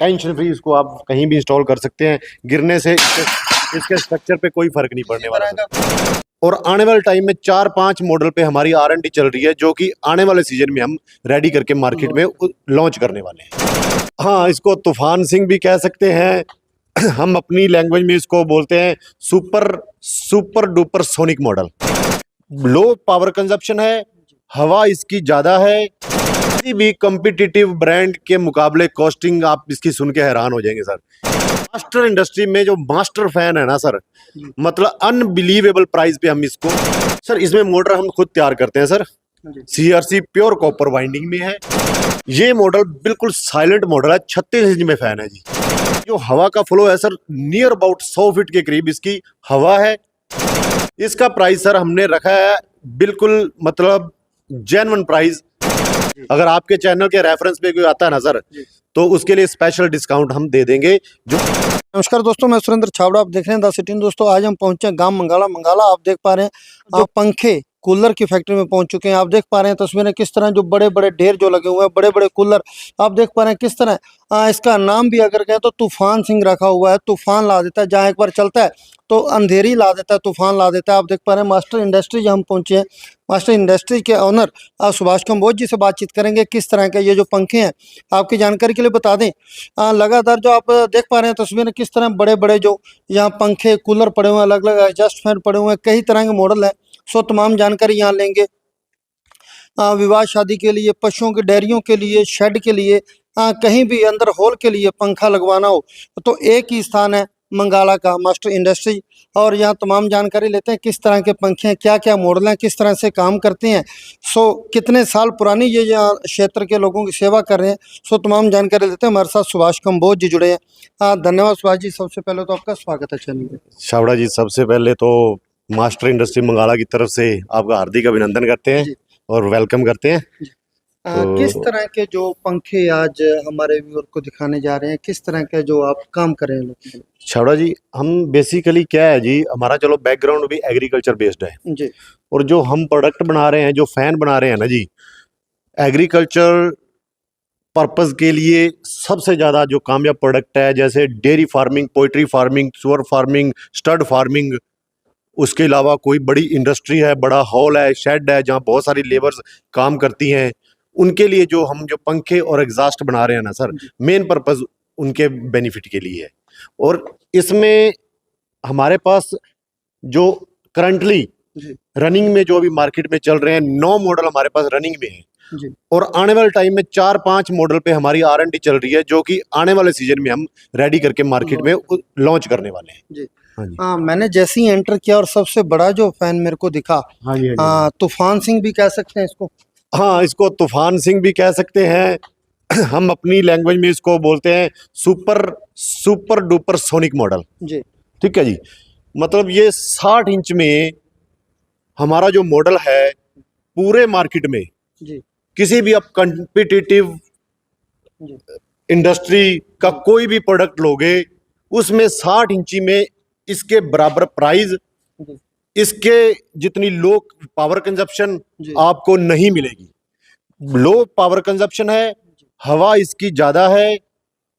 Tension free इसको आप कहीं भी इंस्टॉल कर सकते हैं। गिरने से इसके स्ट्रक्चर पे कोई फर्क नहीं पड़ने वाला। और आने वाले टाइम में 4-5 मॉडल पे हमारी R&D चल रही है, जो कि आने वाले सीजन में हम रेडी करके मार्केट में लॉन्च करने वाले हैं। हाँ, इसको तूफान सिंह भी कह सकते हैं। हम अपनी लैंग्वेज में इसको बोलते हैं super duper sonic model. Low power consumption है, हवा इसकी ज्यादा है। किसी भी कॉम्पिटिटिव ब्रांड के मुकाबले कॉस्टिंग आप इसकी सुन के हैरान हो जाएंगे सर। मास्टर इंडस्ट्री में जो मास्टर फैन है ना सर, मतलब अनबिलीवेबल प्राइस पे हम इसको सर, इसमें मोटर हम खुद तैयार करते हैं sir. CRC pure copper winding में है। ये मॉडल बिल्कुल साइलेंट मॉडल है। 36 इंच में फैन है जी। जो हवा का फ्लो है सर, नियर अबाउट 100 फीट के करीब इसकी हवा है। इसका प्राइस सर हमने रखा है बिल्कुल मतलब जेन्युइन प्राइस। अगर आपके चैनल के रेफरेंस पे कोई आता है ना सर, तो उसके लिए स्पेशल डिस्काउंट हम दे देंगे। जो नमस्कार दोस्तों, मैं सुरेंद्र छाबड़ा, आप देख रहे हैं द सिटी। दोस्तों आज हम पहुंचे गांव मंगाला। आप देख पा रहे हैं आप पंखे कूलर की फैक्ट्री में पहुंच चुके हैं। आप देख पा रहे हैं तस्वीरें किस तरह जो बड़े बड़े ढेर जो लगे हुए हैं, बड़े बड़े कूलर। आप देख पा रहे हैं किस तरह इसका नाम भी अगर कहें तो तूफान सिंह रखा हुआ है। तूफान ला देता है, जहाँ एक बार चलता है तो अंधेरी ला देता है, तूफान ला देता है। आप देख पा रहे हैं मास्टर इंडस्ट्रीज हम पहुंचे हैं। मास्टर इंडस्ट्रीज के ऑनर सुभाष कंबोज जी से बातचीत करेंगे। किस तरह के ये जो पंखे हैं, आपकी जानकारी के लिए बता दें, लगातार जो आप देख पा रहे हैं तस्वीरें किस तरह बड़े बड़े जो यहाँ पंखे कूलर पड़े हुए हैं, अलग अलग एडजस्ट फैन पड़े हुए हैं, कई तरह के मॉडल हैं। सो तमाम जानकारी यहाँ लेंगे। विवाह शादी के लिए, पशुओं की डेयरियों के लिए, शेड के लिए, कहीं भी अंदर हॉल के लिए पंखा लगवाना हो तो एक ही स्थान है मंगाला का, मास्टर इंडस्ट्री। और यहाँ तमाम जानकारी लेते हैं किस तरह के पंखे हैं, क्या क्या मॉडल हैं, किस तरह से काम करते हैं। सो कितने साल पुरानी ये यहाँ क्षेत्र के लोगों की सेवा कर रहे हैं। सो तमाम जानकारी लेते हैं। हमारे साथ सुभाष कंबोज जी जुड़े हैं। धन्यवाद सुभाष जी। सबसे पहले तो आपका स्वागत है चैनल में। छाबड़ा जी, सबसे पहले तो मास्टर इंडस्ट्री मंगाला की तरफ से आपका हार्दिक अभिनंदन करते हैं और वेलकम करते हैं। तो किस तरह के जो पंखे आज हमारे व्यूअर को दिखाने जा रहे हैं, किस तरह के जो आप काम कर रहे हैं? छाबड़ा जी, हम बेसिकली क्या है जी, हमारा चलो बैकग्राउंड भी एग्रीकल्चर बेस्ड है जी। और जो हम प्रोडक्ट बना रहे हैं, जो फैन बना रहे हैं ना जी, एग्रीकल्चर पर्पस के लिए सबसे ज़्यादा जो कामयाब प्रोडक्ट है, जैसे डेयरी फार्मिंग, पोल्ट्री फार्मिंग, सुअर फार्मिंग, स्टड फार्मिंग, उसके अलावा कोई बड़ी इंडस्ट्री है, बड़ा हॉल है, शेड है, जहाँ बहुत सारी लेबर्स काम करती हैं, उनके लिए जो हम जो पंखे और एग्जॉस्ट बना रहे हैं ना सर, मेन पर्पस उनके बेनिफिट के लिए है। और इसमें हमारे पास जो करंटली रनिंग में जो अभी मार्केट में चल रहे हैं 9 मॉडल हमारे पास रनिंग में है जी। और आने वाले टाइम में 4-5 मॉडल पे हमारी R&D चल रही है, जो कि आने वाले सीजन में हम रेडी करके मार्केट में लॉन्च करने वाले हैं जी। हाँ जी। मैंने जैसे ही एंटर किया और सबसे बड़ा जो फैन मेरे को दिखा, हाँ जी, तूफान सिंह भी कह सकते हैं इसको। हाँ, इसको तूफान सिंह भी कह सकते हैं। हम अपनी लैंग्वेज में इसको बोलते हैं सुपर डुपर सोनिक मॉडल जी। ठीक है जी। मतलब ये 60 इंच में हमारा जो मॉडल है, पूरे मार्केट में जी। किसी भी आप कॉम्पिटिटिव इंडस्ट्री का कोई भी प्रोडक्ट लोगे, उसमें 60 इंची में इसके बराबर प्राइस, इसके जितनी लो पावर कंजप्शन आपको नहीं मिलेगी। लो पावर कंजप्शन है, हवा इसकी ज्यादा है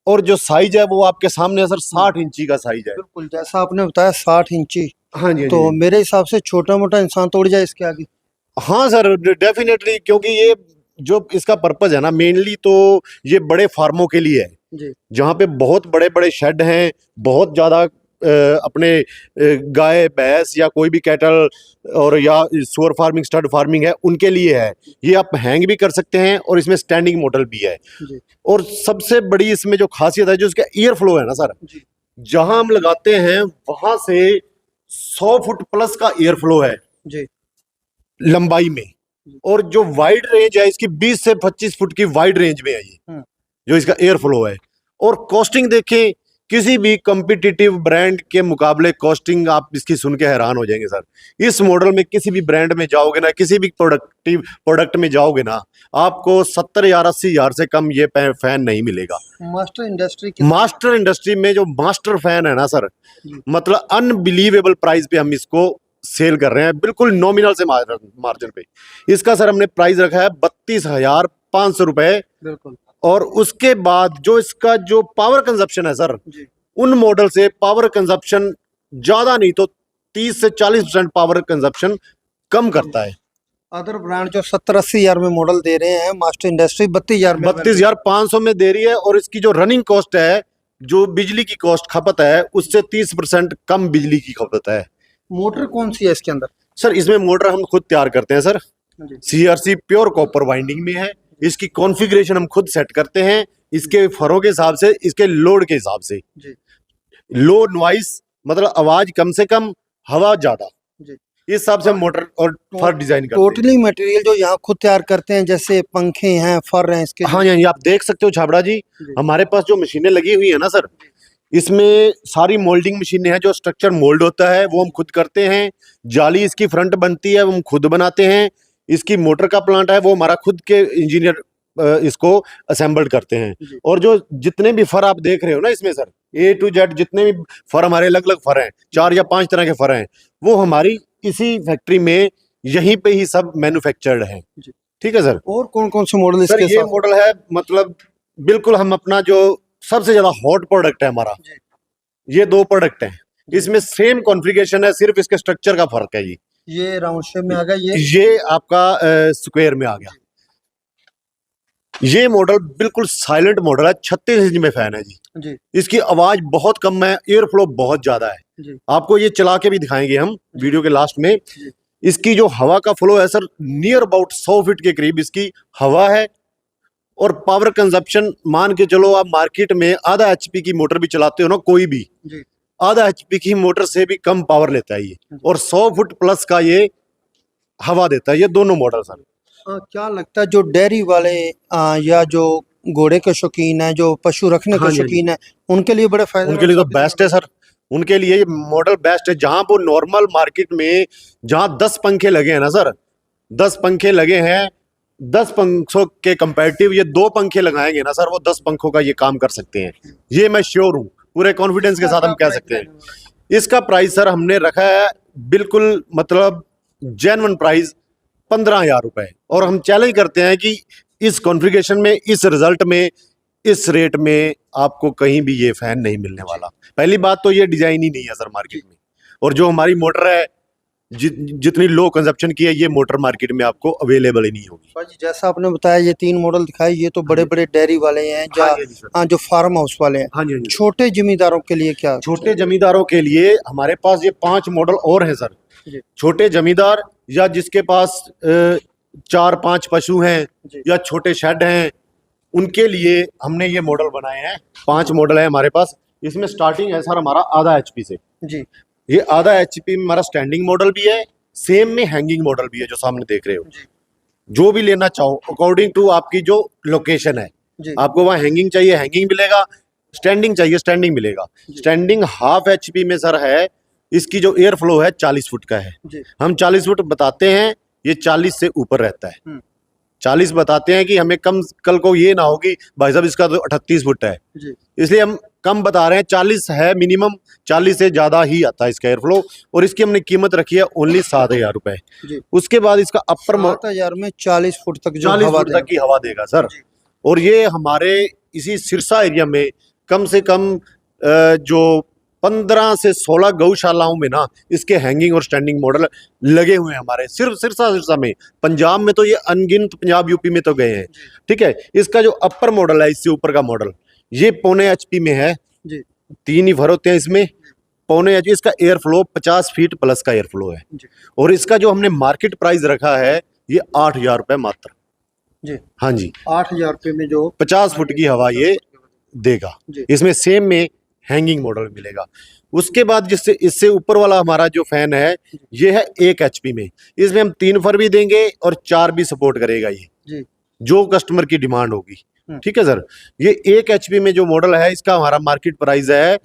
और जो साइज है वो आपके सामने है सर, 60 इंची का साइज है। बिल्कुल जैसा आपने बताया 60 इंची। हाँ जी, तो मेरे हिसाब से छोटा मोटा इंसान तोड़ जाए इसके आगे। हाँ सर, डेफिनेटली, क्योंकि ये जो इसका पर्पज है ना, मेनली तो ये बड़े फार्मों के लिए है, जहाँ पे बहुत बड़े बड़े शेड हैं, बहुत ज़्यादा अपने गाय भैंस या कोई भी कैटल और या सुअर फार्मिंग, स्टड फार्मिंग है, उनके लिए है। ये आप हैंग भी कर सकते हैं और इसमें स्टैंडिंग मॉडल भी है। और सबसे बड़ी इसमें जो खासियत है, जो इसका एयर फ्लो है ना सर, जहां हम लगाते हैं वहां से 100 फुट प्लस का एयर फ्लो है लंबाई में। और जो वाइड रेंज है इसकी 20 से 25 फुट की वाइड रेंज में है ये जो इसका एयर फ्लो है। और कॉस्टिंग देखें, किसी भी कॉम्पिटिटिव ब्रांड के मुकाबले कॉस्टिंग आप इसकी सुन के हैरान हो जाएंगे सर। इस मॉडल में किसी भी ब्रांड में जाओगे ना, किसी भी प्रोडक्ट में जाओगे ना, आपको 70 या 80 हजार से कम ये फैन नहीं मिलेगा। मास्टर इंडस्ट्री में जो मास्टर फैन है ना सर, मतलब अनबिलीवेबल प्राइस पे हम इसको सेल कर रहे हैं, बिल्कुल नॉमिनल से मार्जिन पे। इसका सर हमने प्राइस रखा है 32,500 रुपए। और उसके बाद जो इसका जो पावर कंजप्शन है सर, जी। उन मॉडल से पावर कंजप्शन ज्यादा नहीं तो 30 से 40% पावर कंजप्शन कम करता है। अदर ब्रांड जो 70-80 हजार में मॉडल दे रहे हैं, मास्टर इंडस्ट्री 32 हजार में 32,500 में दे रही है, और इसकी जो रनिंग कॉस्ट है, जो बिजली की कॉस्ट खपत है, उससे 30% कम बिजली की खपत है। मोटर कौन सी है इसके अंदर? सर इसमें मोटर हम खुद तैयार करते हैं सर, जी। CRC प्योर कॉपर वाइंडिंग में है। इसकी कॉन्फ़िगरेशन हम खुद सेट करते हैं, इसके फरों के हिसाब से, इसके लोड के हिसाब से। जी। लो नॉइस मतलब आवाज कम से कम, हवा ज्यादा, जी। इस हिसाब से हम मोटर और फर डिजाइन करते हैं। टोटली मटेरियल जो यहाँ खुद तैयार करते हैं, जैसे पंखे हैं, फर हैं इसके। हाँ जी, आप देख सकते हो छाबड़ा जी, जी। हमारे पास जो मशीनें लगी हुई है ना सर, इसमें सारी मोल्डिंग मशीनें हैं। जो स्ट्रक्चर मोल्ड होता है वो हम खुद करते हैं, जाली इसकी फ्रंट बनती है वो हम खुद बनाते हैं, इसकी मोटर का प्लांट है वो हमारा खुद के इंजीनियर इसको असेंबल्ड करते हैं। जी। और जो जितने भी फर आप देख रहे हो ना इसमें सर, A to Z जितने भी फर हमारे अलग अलग फर हैं, 4 या 5 तरह के फर हैं, वो हमारी इसी फैक्ट्री में यहीं पे ही सब मैन्युफैक्चर्ड है। जी। ठीक है सर। और कौन कौन से मॉडल सर इसके ये साथ? मॉडल है, मतलब बिल्कुल हम अपना जो सबसे ज्यादा हॉट प्रोडक्ट है हमारा, जी। ये 2 प्रोडक्ट हैं। इसमें सेम कॉन्फ़िगरेशन है, सिर्फ इसके स्ट्रक्चर का फर्क है। ये राउंड शेप में आ गया, ये आपका स्क्वायर में आ गया। ये मॉडल बिल्कुल साइलेंट मॉडल है, 36 इंच में फैन है जी। जी। इसकी आवाज बहुत कम है, एयर फ्लो बहुत ज्यादा है। जी। आपको ये चला के भी दिखाएंगे हम वीडियो के लास्ट में। जी। इसकी जो हवा का फ्लो है सर, नियर अबाउट 100 फीट के करीब इसकी हवा है। और पावर कंजप्शन मान के चलो, आप मार्केट में आधा HP की मोटर भी चलाते हो ना, कोई भी जी। आधा HP की मोटर से भी कम पावर लेता है ये, और 100 फुट प्लस का ये हवा देता है। ये दोनों मॉडल सर। क्या लगता है जो डेयरी वाले या जो घोड़े के शौकीन है, जो पशु रखने हाँ के जी, शौकीन है, उनके लिए बड़े फायदे उनके लिए तो बेस्ट है सर। उनके लिए ये मॉडल बेस्ट है। जहां वो नॉर्मल मार्केट में जहां 10 पंखे लगे हैं ना सर, 10 पंखे लगे हैं, 10 पंखों के कंपैरेटिव ये 2 पंखे लगाएंगे ना सर, वो 10 पंखों का ये काम कर सकते हैं। ये मैं श्योर हूँ, पूरे कॉन्फिडेंस के साथ हम कह सकते हैं। इसका प्राइस सर हमने रखा है बिल्कुल मतलब जेन्युइन प्राइस 15,000 रुपए, और हम चैलेंज करते हैं कि इस कॉन्फ़िगरेशन में, इस रिजल्ट में, इस रेट में आपको कहीं भी ये फैन नहीं मिलने वाला। पहली बात तो ये डिजाइन ही नहीं है सर मार्केट में, और जो हमारी मोटर है जितनी लो कंजप्शन की है, ये मोटर मार्केट में आपको अवेलेबल ही नहीं होगी। जैसा आपने बताया ये 3 मॉडल दिखाए, ये तो बड़े बड़े डेयरी वाले हैं, जो फार्म हाउस वाले हैं। हाँ जी। छोटे जमींदारों के लिए क्या? छोटे जमींदारों के लिए हमारे पास ये 5 मॉडल और हैं सर। छोटे जमींदार या जिसके पास 4-5 पशु हैं या छोटे शेड हैं, उनके लिए हमने ये मॉडल बनाए हैं। 5 मॉडल है हमारे पास। इसमें स्टार्टिंग है सर हमारा आधा HP से जी। ये आधा HP में हमारा स्टैंडिंग मॉडल भी है, सेम में हैंगिंग मॉडल भी है, जो सामने देख रहे हो। जो भी लेना चाहो अकॉर्डिंग टू आपकी जो लोकेशन है, आपको वहाँ हैंगिंग चाहिए हैंगिंग मिलेगा, स्टैंडिंग चाहिए स्टैंडिंग मिलेगा। स्टैंडिंग हाफ HP में सर है, इसकी जो एयर फ्लो है 40 फुट का है। हम 40 फुट बताते हैं, ये 40 से ऊपर रहता है। 40 बताते हैं कि हमें कम कल को ये ना होगी भाई साहब इसका तो 38 फुट है, इसलिए हम कम बता रहे हैं। 40 है मिनिमम, 40 से ज्यादा ही आता है इसका एयर फ्लो, और इसकी हमने कीमत रखी है ओनली 7,000 रुपए। उसके बाद इसका अपर 7,000 में 40 फुट तक जो 40 फुट तक की हवा देगा सर। और ये हमारे इसी सिरसा एरिया में कम से कम जो 15 से 16 गौशालाओं में ना इसके हैंगिंग और स्टैंडिंग मॉडल लगे हुए हैं हमारे, सिर्फ सिरसा में। पंजाब में तो ये अनगिनत, पंजाब यूपी में तो गए हैं। ठीक है। इसका जो अपर मॉडल है, इससे ऊपर का मॉडल, ये 0.25 HP में है। 3 ही फर होते हैं इसमें, 0.25 HP। इसका एयर फ्लो 50 फीट प्लस का एयर फ्लो है, और इसका जो हमने मार्केट प्राइस रखा है ये 8,000 रुपए मात्र। हाँ जी, 8,000 रुपए में जो 50 फुट की हवा ये देगा। इसमें सेम में हैंगिंग मॉडल मिलेगा। उसके बाद जिससे इससे ऊपर वाला हमारा जो फैन है, ये है 1 HP में। इसमें हम 3 फर भी देंगे और 4 भी सपोर्ट करेगा ये, जो कस्टमर की डिमांड होगी। ठीक है सर। ये 1 HP में जो मॉडल है, इसका हमारा मार्केट प्राइस है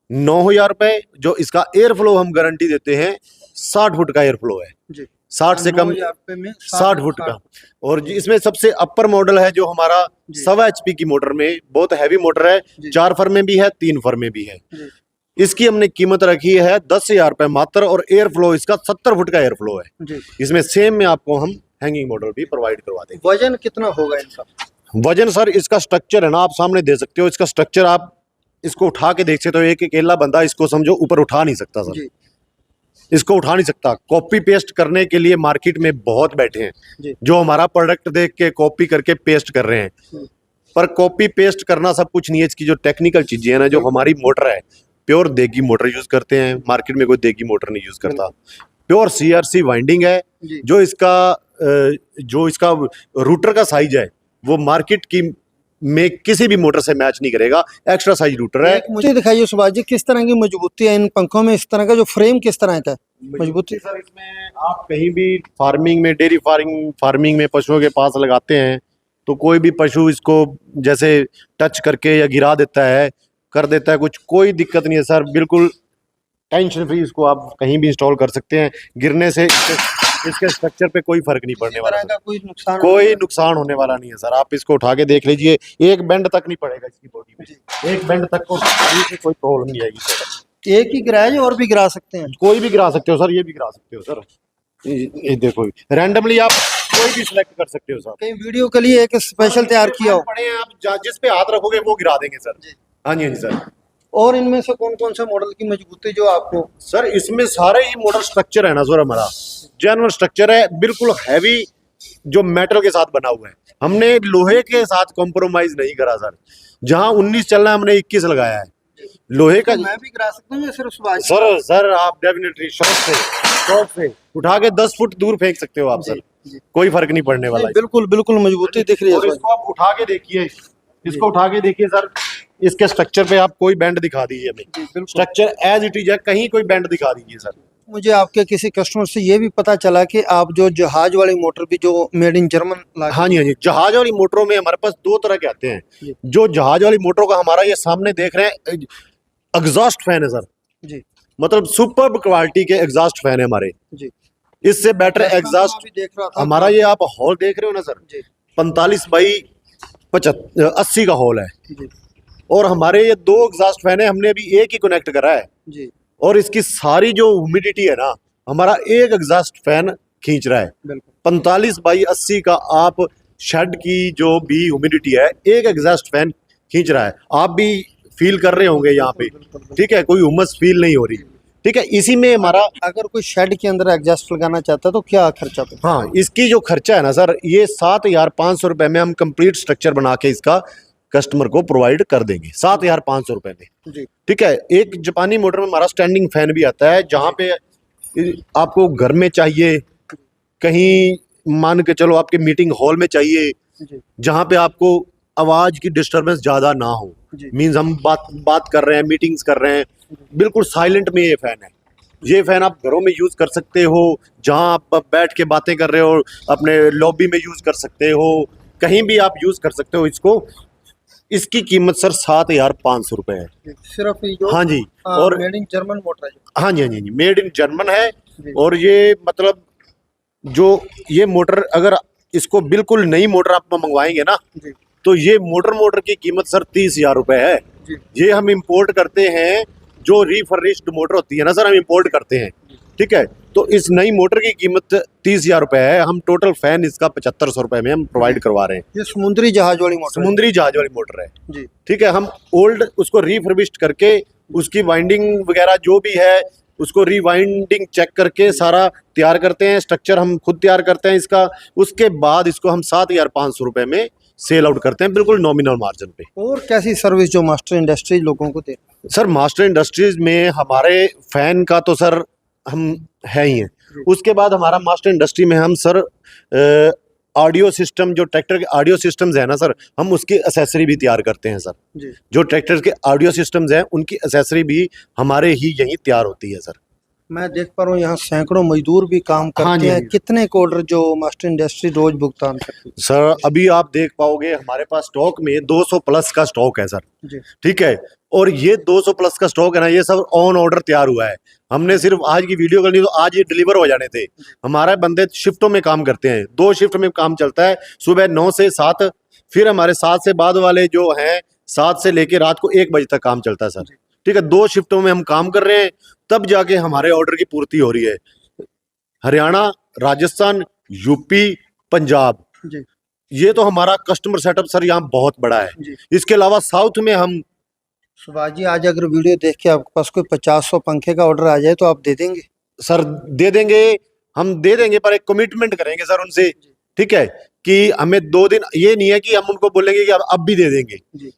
9,000 रुपए। जो इसका एयर फ्लो हम गारंटी देते हैं 60 फुट का एयर फ्लो है, 60 से कम 60 फुट का। और इसमें सबसे अपर मॉडल है जो हमारा 1.25 HP की मोटर में, बहुत हैवी मोटर है, 4 फर में भी है 3 फर में भी है। इसकी हमने कीमत रखी है 10,000 रुपए मात्र, और एयर फ्लो इसका 70 फुट का एयर फ्लो है। इसमें सेम में आपको हम हैंगिंग मॉडल भी प्रोवाइड करवा देंगे। वजन कितना होगा इनका? वजन सर इसका स्ट्रक्चर है ना, आप सामने दे सकते हो। इसका स्ट्रक्चर आप इसको उठा के देख सकते हो। एक अकेला बंदा इसको समझो ऊपर उठा नहीं सकता सर, जी इसको उठा नहीं सकता। कॉपी पेस्ट करने के लिए मार्केट में बहुत बैठे हैं जी जो हमारा प्रोडक्ट देख के कॉपी करके पेस्ट कर रहे हैं, पर कॉपी पेस्ट करना सब कुछ नहीं है। इसकी जो टेक्निकल चीजें हैं ना, जो हमारी मोटर है प्योर देगी मोटर यूज करते हैं, मार्केट में कोई देगी मोटर नहीं यूज करता। प्योर सीआरसी वाइंडिंग है। जी जो इसका रूटर का साइज है वो मार्केट की में किसी भी मोटर से मैच नहीं करेगा। एक्स्ट्रा साइज रूटर है। एक मुझे दिखाइए सुभाष जी, किस तरह की मजबूती है इन पंखों में, इस तरह का जो फ्रेम किस तरह का है मजबूती? सर इसमें आप कहीं भी फार्मिंग में, डेयरी फार्मिंग में पशुओं के पास लगाते हैं तो कोई भी पशु इसको जैसे टच करके या गिरा देता है, कर देता है कुछ, कोई दिक्कत नहीं है सर। बिल्कुल टेंशन फ्री इसको आप कहीं भी इंस्टॉल कर सकते हैं। गिरने से इसके स्ट्रक्चर पे कोई फर्क नहीं पड़ने वाला सर। कोई नुकसान होने वाला नहीं है सर। आप इसको उठा के देख लीजिए, एक बेंड तक नहीं पड़ेगा इसकी बॉडी में, एक बेंड तक को से कोई प्रॉब्लम नहीं आएगी सर। एक ही गिराया है और भी गिरा सकते हैं? कोई भी गिरा सकते हो सर, ये भी गिरा सकते हो सर। ये देखो रैंडमली आप कोई भी सिलेक्ट कर सकते हो सर। कहीं वीडियो के लिए एक स्पेशल तैयार किया हो? पड़े हैं आप जिस पे हाथ रखोगे वो गिरा देंगे सर। हाँ जी, हाँ जी सर। और इनमें से कौन कौन से मॉडल की मजबूती जो आपको? सर इसमें सारे ही मॉडल स्ट्रक्चर है ना सर, हमारा जेन्युइन स्ट्रक्चर है, बिल्कुल हैवी, जो मेटल के साथ बना हुआ है। हमने लोहे के साथ कॉम्प्रोमाइज नहीं करा सर। जहां 19 चलना है हमने 21 लगाया है लोहे का। मैं भी गिरा सकता हूँ या सिर्फ सुभाष? सर आप डेफिनेटली शॉर्ट से उठा के 10 फुट दूर फेंक सकते हो आप सर, कोई फर्क नहीं पड़ने वाला है। बिल्कुल बिल्कुल मजबूती दिख रही है। और इसको आप उठा के देखिए, इसको उठा के देखिए सर, इसके स्ट्रक्चर पे आप कोई बैंड दिखा दीजिए हमें। स्ट्रक्चर एज इट इज है, कहीं कोई बैंड दिखा दीजिए सर। मुझे आपके किसी कस्टमर से ये भी पता चला कि आप जो जहाज वाली मोटर भी जो मेड इन जर्मन, हाँ जी, हाँ जी, जहाज वाली मोटरों में हमारे पास दो तरह के आते हैं। जो जहाज वाली मोटरों का हमारा ये सामने देख रहे हैं एग्जॉस्ट फैन है सर जी, मतलब सुपर क्वालिटी के एग्जॉस्ट फैन है हमारे जी। इससे बेटर एग्जॉस्ट देख रहा था हमारा, ये आप हॉल देख रहे हो ना सर, 45 बाई 80 का हॉल है जी। और हमारे ये दो एग्जॉस्ट फैन है, हमने अभी एक ही कनेक्ट करा है जी। और इसकी सारी जो ह्यूमिडिटी है ना, हमारा एक एग्जॉस्ट फैन खींच रहा है। 45 बाई 80 का आप शेड की जो भी ह्यूमिडिटी है, एक एग्जॉस्ट फैन खींच रहा है। आप भी फील कर रहे होंगे यहाँ पे, ठीक है, कोई उमस फील नहीं हो रही, ठीक है। इसी में हमारा, अगर कोई शेड के अंदर एग्जॉस्ट लगाना चाहता है तो क्या खर्चा पड़ेगा? हाँ, इसकी जो खर्चा है ना सर, ये 7,500 रुपए में हम कंप्लीट स्ट्रक्चर बना के इसका कस्टमर को प्रोवाइड कर देंगे 7,500 रुपए में जी। ठीक है। एक जापानी मोटर में हमारा स्टैंडिंग फैन भी आता है, जहाँ पे आपको घर में चाहिए, कहीं मान के चलो आपके मीटिंग हॉल में चाहिए, जहाँ पे आपको आवाज की डिस्टरबेंस ज्यादा ना हो, मीन्स हम बात कर रहे हैं, मीटिंग्स कर रहे हैं, बिल्कुल साइलेंट में ये फैन है। ये फैन आप घरों में यूज कर सकते हो, जहाँ आप बैठ के बातें कर रहे हो, अपने लॉबी में यूज कर सकते हो, कहीं भी आप यूज कर सकते हो इसको। इसकी कीमत सर 7,500 रुपए है सिर्फ जो, हाँ जी। और मेड इन जर्मन मोटर है। हाँ जी, हाँ जी, मेड इन जर्मन है। और ये मतलब जो ये मोटर, अगर इसको बिल्कुल नई मोटर आप मंगवाएंगे ना, तो ये मोटर की कीमत सर 30,000 रुपए है। ये हम इंपोर्ट करते हैं, जो रिफर्निश्ड मोटर होती है ना सर, हम इंपोर्ट करते हैं, ठीक है। तो इस नई मोटर की कीमत 30,000 रुपए है। हम टोटल फैन इसका 7,500 रुपए में हम प्रोवाइड करवा रहे हैं। ये समुद्री जहाज वाली मोटर, समुद्री जहाज वाली मोटर है जी, ठीक है। हम ओल्ड उसको रिफर्बिश्ड करके, उसकी वाइंडिंग वगैरह जो भी है, उसको रिवाइंडिंग चेक करके सारा तैयार करते हैं। स्ट्रक्चर हम खुद तैयार करते हैं इसका। उसके बाद इसको हम 7,500 रुपए में सेल आउट करते हैं, बिल्कुल नॉमिनल मार्जिन पे। और कैसी सर्विस जो मास्टर इंडस्ट्रीज लोगों को दे? सर मास्टर इंडस्ट्रीज में हमारे फैन का तो सर हम है ही हैं। उसके बाद हमारा मास्टर इंडस्ट्री में हम सर ऑडियो सिस्टम, जो ट्रैक्टर के ऑडियो सिस्टम्स है ना सर, हम उसकी एसेसरी भी तैयार करते हैं सर जी। जो ट्रैक्टर के ऑडियो सिस्टम्स हैं, उनकी एसेसरी भी हमारे ही यहीं तैयार होती है सर। मैं देख पा रहा हूँ यहाँ सैकड़ों मजदूर भी काम करते हैं। कितने को ऑर्डर जो मास्टर इंडस्ट्री रोज भुगतान करती है? सर अभी आप देख पाओगे हमारे पास स्टॉक में 200 प्लस का स्टॉक है सर जी। ठीक है। और ये 200 प्लस का स्टॉक है ना, ये सब ऑन ऑर्डर तैयार हुआ है। हमने सिर्फ आज की वीडियो करनी तो आज ये डिलीवर हो जाने थे। हमारे बंदे शिफ्टों में काम करते हैं, 2 शिफ्ट में काम चलता है, सुबह 9 से 7, फिर हमारे 7 से बाद वाले जो हैं 7 से लेके रात को 1 बजे तक काम चलता है सर, ठीक है। 2 शिफ्टों में हम काम कर रहे हैं, तब जाके हमारे ऑर्डर की पूर्ति हो रही है। हरियाणा, राजस्थान, यूपी, पंजाब, ये तो हमारा कस्टमर सेटअप सर यहाँ बहुत बड़ा है। जी। इसके अलावा साउथ में हम सुभाष जी, आज अगर वीडियो देख के आपके पास कोई 50-100 पंखे का ऑर्डर आ जाए तो आप दे देंगे? सर दे देंगे, हम दे देंगे, पर एक कमिटमेंट करेंगे सर उनसे, ठीक है, कि हमें 2 दिन, ये नहीं है कि हम उनको बोलेंगे कि अब भी दे देंगे। जी।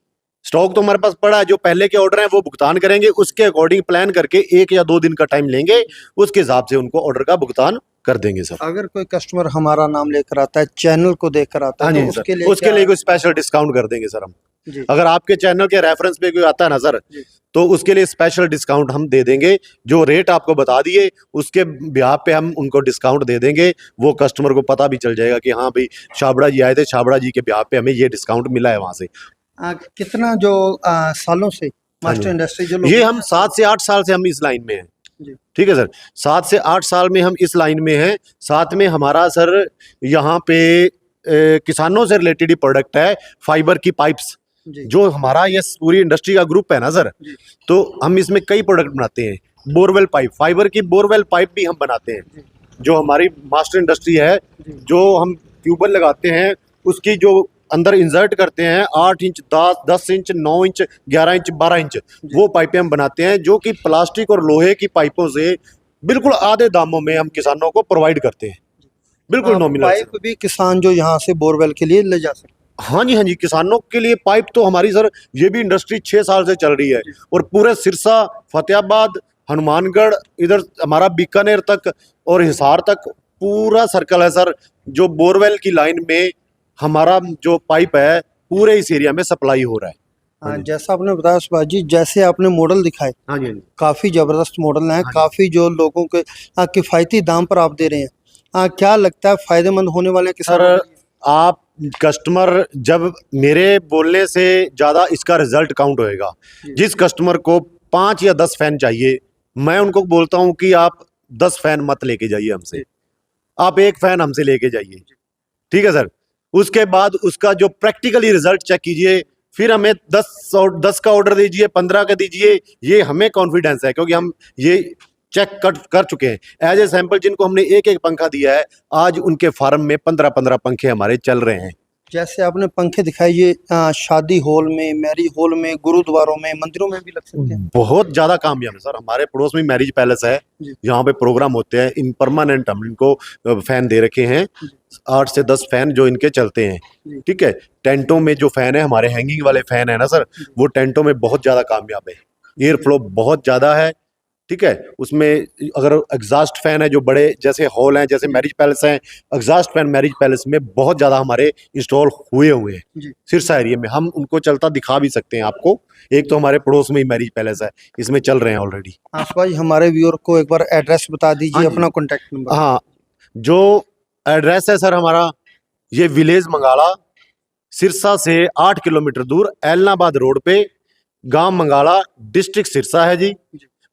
स्टॉक तो हमारे पास पड़ा है, जो पहले के ऑर्डर हैं वो भुगतान करेंगे, उसके अकॉर्डिंग प्लान करके 1 या 2 दिन का टाइम लेंगे, उसके हिसाब से उनको ऑर्डर का भुगतान कर देंगे सर। अगर कोई कस्टमर हमारा नाम लेकर आता है, चैनल को देखकर आता हाँ है, जी तो सर, उसके लिए उसके लिए कोई स्पेशल डिस्काउंट कर देंगे सर हम। जी। अगर आपके चैनल के रेफरेंस पे कोई आता है ना सर, जी। तो उसके लिए स्पेशल डिस्काउंट हम दे देंगे। जो रेट आपको बता दिए उसके ब्याह पे हम उनको डिस्काउंट दे देंगे। वो कस्टमर को पता भी चल जाएगा कि हाँ भाई छाबड़ा जी आए थे, छाबड़ा जी के ब्याह पे हमें ये डिस्काउंट मिला है वहां से। कितना जो सालों से मास्टर जी। इंडस्ट्री जो ये हम 7 से 8 साल से हम इस लाइन में हैं। जी। ठीक है सर, 7 से 8 साल में हम इस लाइन में हैं। साथ में हमारा सर यहाँ पे किसानों से रिलेटेड ही प्रोडक्ट है, फाइबर की पाइप्स, जी। जो हमारा ये पूरी इंडस्ट्री का ग्रुप है ना सर, जी। तो हम इसमें कई प्रोडक्ट बनाते हैं। बोरवेल पाइप, फाइबर की बोरवेल पाइप भी हम बनाते हैं। जी। जो हमारी मास्टर इंडस्ट्री है, जी। जो हम ट्यूबवेल लगाते हैं, उसकी जो अंदर इंसर्ट करते हैं 8 inch, 10 inch, 9 inch, 11 inch, 12 inch, वो पाइपें हम बनाते हैं, जो कि प्लास्टिक और लोहे की पाइपों से बिल्कुल आधे दामों में हम किसानों को प्रोवाइड करते हैं, बिल्कुल नॉमिनल। पाइप भी किसान जो यहाँ से बोरवेल के लिए ले जा सकते हैं? हाँ जी, हाँ जी, किसानों के लिए पाइप तो हमारी सर, ये भी इंडस्ट्री 6 साल से चल रही है, और पूरे सिरसा, फतेहाबाद, हनुमानगढ़, इधर हमारा बीकानेर तक और हिसार तक पूरा सर्कल है सर। जो बोरवेल की लाइन में हमारा जो पाइप है, पूरे इस एरिया में सप्लाई हो रहा है। हाँ जी। जैसा आपने बताया सुभाष जी, जैसे आपने मॉडल दिखाए, हाँ जी, हाँ जी। काफी जबरदस्त मॉडल हैं, हाँ जी। काफी जो लोगों के किफायती दाम पर आप दे रहे हैं। क्या लगता है फायदेमंद होने वाले हैं किसानों सर, के लिए? आप कस्टमर, जब मेरे बोलने से ज्यादा इसका रिजल्ट काउंट होएगा। जिस कस्टमर को 5 या 10 फैन चाहिए, मैं उनको बोलता हूं कि आप 10 फैन मत लेके जाइए हमसे, आप 1 फैन हमसे लेके जाइए, ठीक है सर। उसके बाद उसका जो प्रैक्टिकली रिजल्ट चेक कीजिए, फिर हमें 10 का ऑर्डर दीजिए, 15 का दीजिए, ये हमें कॉन्फिडेंस है, क्योंकि हम ये चेक कर चुके हैं। एज ए सैंपल जिनको हमने एक पंखा दिया है, आज उनके फार्म में 15 पंखे हमारे चल रहे हैं। जैसे आपने पंखे दिखाए, ये शादी हॉल में, मैरिज हॉल में, गुरुद्वारों में, मंदिरों में भी लग सकते हैं? बहुत ज्यादा कामयाब है सर। हमारे पड़ोस में मैरिज पैलेस है, यहाँ पे प्रोग्राम होते हैं, इन परमानेंट हम इनको फैन दे रखे हैं, 8 से 10 फैन जो इनके चलते हैं, ठीक है। टेंटों में जो फैन है, हमारे हैंगिंग वाले फैन है ना सर, वो टेंटों में बहुत ज्यादा कामयाब है, एयर फ्लो बहुत ज्यादा है, ठीक है। उसमें अगर एग्जॉस्ट फैन है, जो बड़े जैसे हॉल हैं, जैसे मैरिज पैलेस हैं, एग्जॉस्ट फैन मैरिज पैलेस में बहुत ज्यादा हमारे इंस्टॉल हुए हैं सिरसा एरिया में। हम उनको चलता दिखा भी सकते हैं आपको। एक तो हमारे पड़ोस में ही मैरिज पैलेस है, इसमें चल रहे हैं ऑलरेडी। भाई, हमारे व्यूअर को एक बार एड्रेस बता दीजिए, अपना कॉन्टेक्ट नंबर। हाँ, जो एड्रेस है सर हमारा, ये विलेज मंगाला, सिरसा से 8 किलोमीटर दूर, एलनाबाद रोड पे, गांव मंगाला, डिस्ट्रिक्ट सिरसा है जी।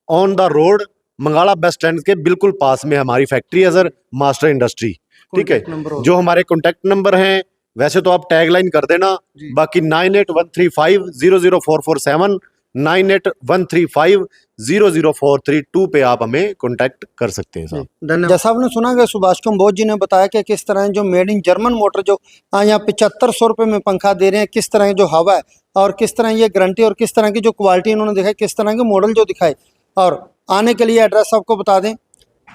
On the road, Mangala bus stand के बिल्कुल पास में हमारी फैक्ट्री है सर, मास्टर इंडस्ट्री, ठीक है। जो हमारे कॉन्टेक्ट नंबर हैं, वैसे तो आप टैगलाइन कर देना, बाकी 9813500447, 9813500432 पे आप हमें कॉन्टेक्ट कर सकते हैं साहब। धन्यवाद। जैसा आपने सुना कि सुभाष कंबोज जी ने बताया कि किस तरह जो मेड इन जर्मन मोटर जो यहाँ 7500 रुपये में पंखा दे रहे हैं, किस तरह जो हवा है और किस तरह ये गारंटी और किस तरह की जो क्वालिटी उन्होंने दिखाई, किस तरह के मॉडल जो दिखाए। और आने के लिए एड्रेस आपको बता दें,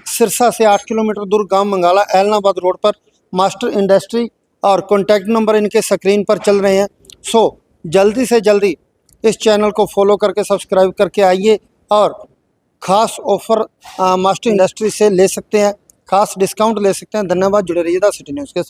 सिरसा से 8 किलोमीटर दूर, गांव मंगाला, एलनाबाद रोड पर मास्टर इंडस्ट्री, और कॉन्टैक्ट नंबर इनके स्क्रीन पर चल रहे हैं। सो जल्दी से जल्दी इस चैनल को फॉलो करके सब्सक्राइब करके आइए, और ख़ास ऑफर मास्टर इंडस्ट्री से ले सकते हैं, खास डिस्काउंट ले सकते हैं। धन्यवाद, जुड़े रहिए द सिटी न्यूज़ के साथ।